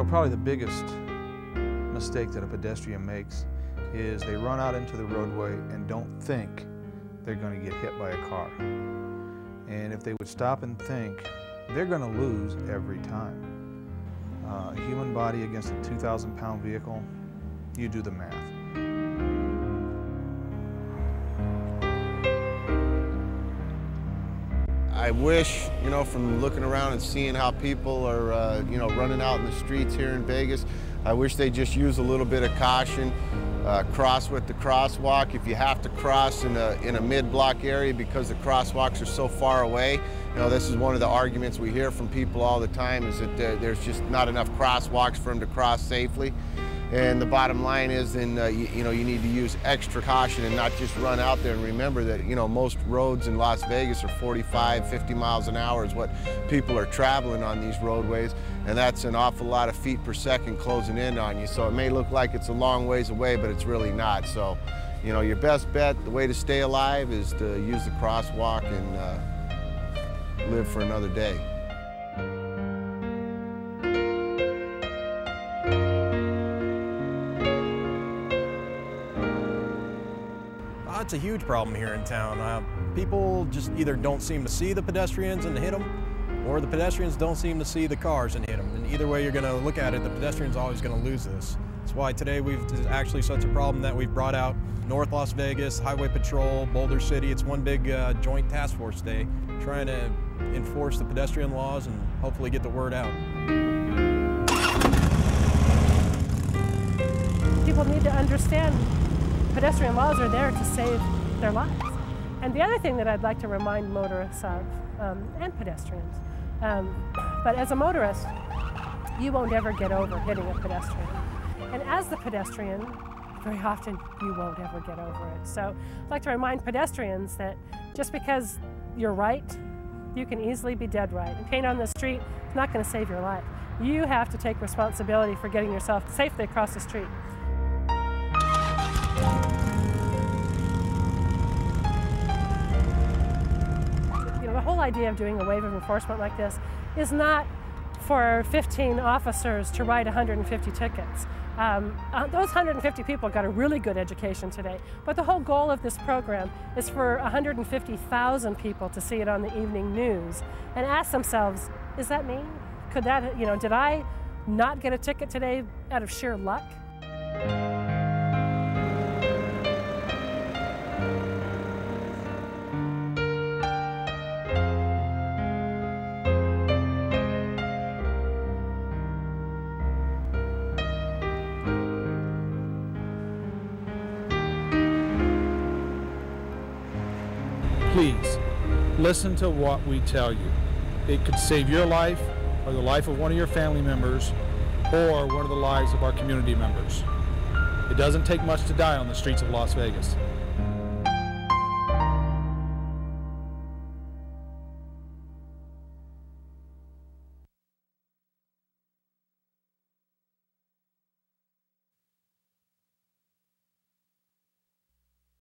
know, probably the biggest mistake that a pedestrian makes is they run out into the roadway and don't think they're going to get hit by a car. And if they would stop and think, they're going to lose every time. A human body against a 2,000-pound vehicle, you do the math. I wish, you know, from looking around and seeing how people are, you know, running out in the streets here in Vegas, I wish they just use a little bit of caution, cross with the crosswalk. If you have to cross in a mid-block area because the crosswalks are so far away, you know, this is one of the arguments we hear from people all the time, is that there's just not enough crosswalks for them to cross safely. And the bottom line is then, you know, you need to use extra caution and not just run out there. And remember that, you know, most roads in Las Vegas are 45, 50 miles an hour is what people are traveling on these roadways. And that's an awful lot of feet per second closing in on you. So it may look like it's a long ways away, but it's really not. So, you know, your best bet, the way to stay alive is to use the crosswalk and live for another day. It's a huge problem here in town. People just either don't seem to see the pedestrians and hit them, or the pedestrians don't seem to see the cars and hit them. And either way you're going to look at it, the pedestrian's always going to lose this. That's why today it's actually such a problem that we've brought out North Las Vegas, Highway Patrol, Boulder City. It's one big joint task force day, trying to enforce the pedestrian laws and hopefully get the word out. People need to understand pedestrian laws are there to save their lives. And the other thing that I'd like to remind motorists of, and pedestrians, but as a motorist, you won't ever get over hitting a pedestrian. And as the pedestrian, very often you won't ever get over it. So I'd like to remind pedestrians that just because you're right, you can easily be dead right. And paint on the street is not going to save your life. You have to take responsibility for getting yourself safely across the street. The whole idea of doing a wave of enforcement like this is not for 15 officers to write 150 tickets. Those 150 people got a really good education today, but the whole goal of this program is for 150,000 people to see it on the evening news and ask themselves, is that me? Could that, you know, did I not get a ticket today out of sheer luck? Please, listen to what we tell you. It could save your life, or the life of one of your family members, or one of the lives of our community members. It doesn't take much to die on the streets of Las Vegas.